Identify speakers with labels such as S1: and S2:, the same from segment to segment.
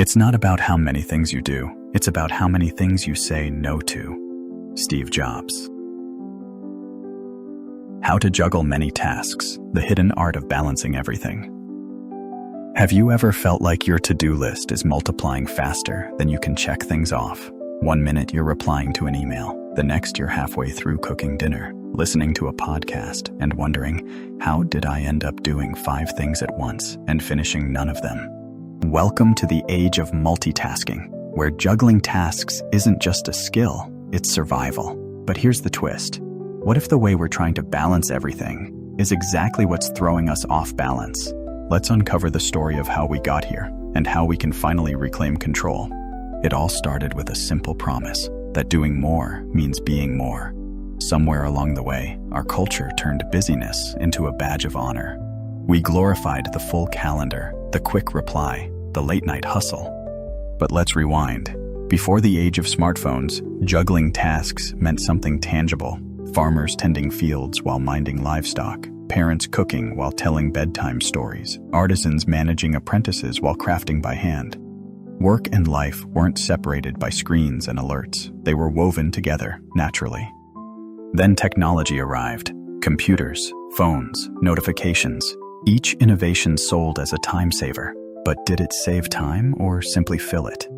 S1: It's not about how many things you do, it's about how many things you say no to. Steve Jobs. How to juggle many tasks, the hidden art of balancing everything. Have you ever felt like your to-do list is multiplying faster than you can check things off? 1 minute you're replying to an email, the next you're halfway through cooking dinner, listening to a podcast, and wondering, how did I end up doing 5 things at once and finishing none of them? Welcome to the age of multitasking, where juggling tasks isn't just a skill, it's survival. But here's the twist. What if the way we're trying to balance everything is exactly what's throwing us off balance? Let's uncover the story of how we got here and how we can finally reclaim control. It all started with a simple promise that doing more means being more. Somewhere along the way, our culture turned busyness into a badge of honor. We glorified the full calendar, the quick reply, the late-night hustle. But let's rewind. Before the age of smartphones, juggling tasks meant something tangible. Farmers tending fields while minding livestock, parents cooking while telling bedtime stories, artisans managing apprentices while crafting by hand. Work and life weren't separated by screens and alerts. They were woven together, naturally. Then technology arrived. Computers, phones, notifications. Each innovation sold as a time saver. But did it save time or simply fill it?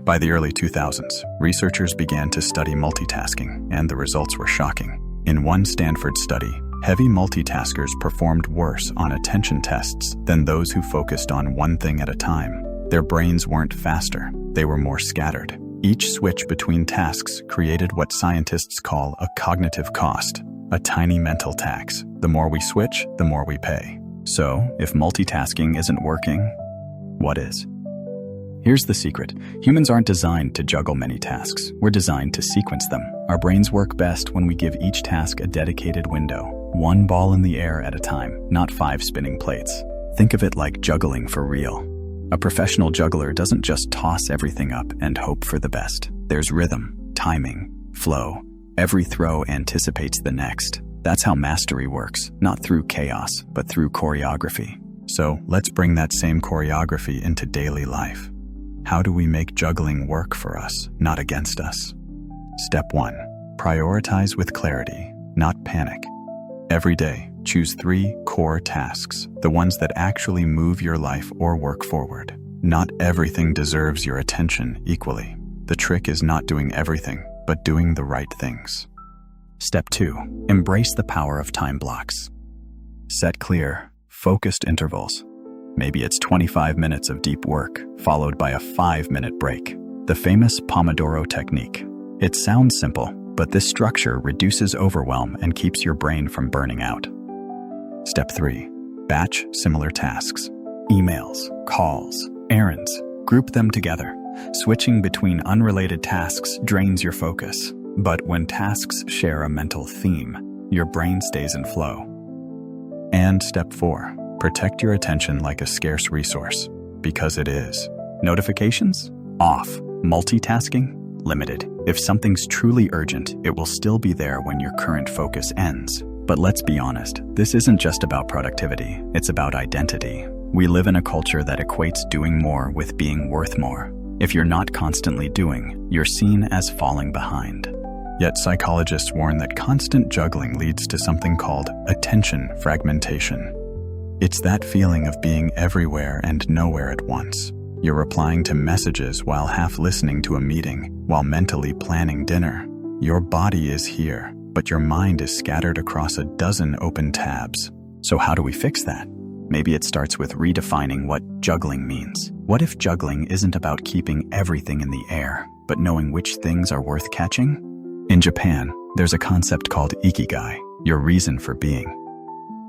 S1: By the early 2000s, researchers began to study multitasking, and the results were shocking. In one Stanford study, heavy multitaskers performed worse on attention tests than those who focused on one thing at a time. Their brains weren't faster, they were more scattered. Each switch between tasks created what scientists call a cognitive cost, a tiny mental tax. The more we switch, the more we pay. So, if multitasking isn't working, what is? Here's the secret. Humans aren't designed to juggle many tasks. We're designed to sequence them. Our brains work best when we give each task a dedicated window, one ball in the air at a time, not 5 spinning plates. Think of it like juggling for real. A professional juggler doesn't just toss everything up and hope for the best. There's rhythm, timing, flow. Every throw anticipates the next. That's how mastery works, not through chaos, but through choreography. So let's bring that same choreography into daily life. How do we make juggling work for us, not against us? Step 1. Prioritize with clarity, not panic. Every day, choose 3 core tasks, the ones that actually move your life or work forward. Not everything deserves your attention equally. The trick is not doing everything, but doing the right things. Step 2. Embrace the power of time blocks. Set clear, focused intervals. Maybe it's 25 minutes of deep work, followed by a 5-minute break. The famous Pomodoro technique. It sounds simple, but this structure reduces overwhelm and keeps your brain from burning out. Step 3. Batch similar tasks. Emails, calls, errands. Group them together. Switching between unrelated tasks drains your focus. But when tasks share a mental theme, your brain stays in flow. And step 4. Protect your attention like a scarce resource, because it is. Notifications? Off. Multitasking? Limited. If something's truly urgent, it will still be there when your current focus ends. But let's be honest, this isn't just about productivity, it's about identity. We live in a culture that equates doing more with being worth more. If you're not constantly doing, you're seen as falling behind. Yet psychologists warn that constant juggling leads to something called attention fragmentation. It's that feeling of being everywhere and nowhere at once. You're replying to messages while half listening to a meeting, while mentally planning dinner. Your body is here, but your mind is scattered across a dozen open tabs. So how do we fix that? Maybe it starts with redefining what juggling means. What if juggling isn't about keeping everything in the air, but knowing which things are worth catching? In Japan, there's a concept called ikigai, your reason for being.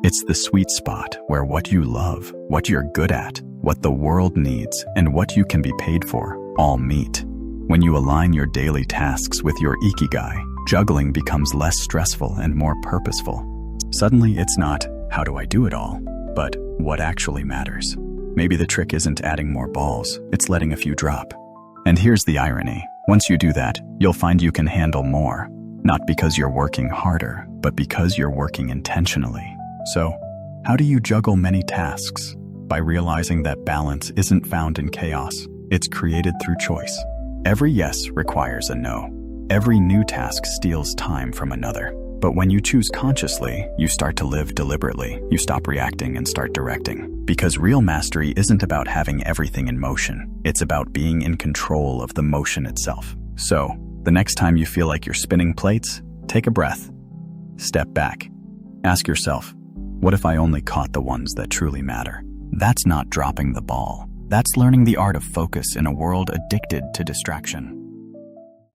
S1: It's the sweet spot where what you love, what you're good at, what the world needs, and what you can be paid for all meet. When you align your daily tasks with your ikigai, juggling becomes less stressful and more purposeful. Suddenly, it's not, how do I do it all? But what actually matters? Maybe the trick isn't adding more balls, it's letting a few drop. And here's the irony. Once you do that, you'll find you can handle more. Not because you're working harder, but because you're working intentionally. So, how do you juggle many tasks? By realizing that balance isn't found in chaos, It's created through choice. Every yes requires a no. Every new task steals time from another. But when you choose consciously, you start to live deliberately. You stop reacting and start directing. Because real mastery isn't about having everything in motion. It's about being in control of the motion itself. So, the next time you feel like you're spinning plates, take a breath. Step back. Ask yourself, what if I only caught the ones that truly matter? That's not dropping the ball. That's learning the art of focus in a world addicted to distraction.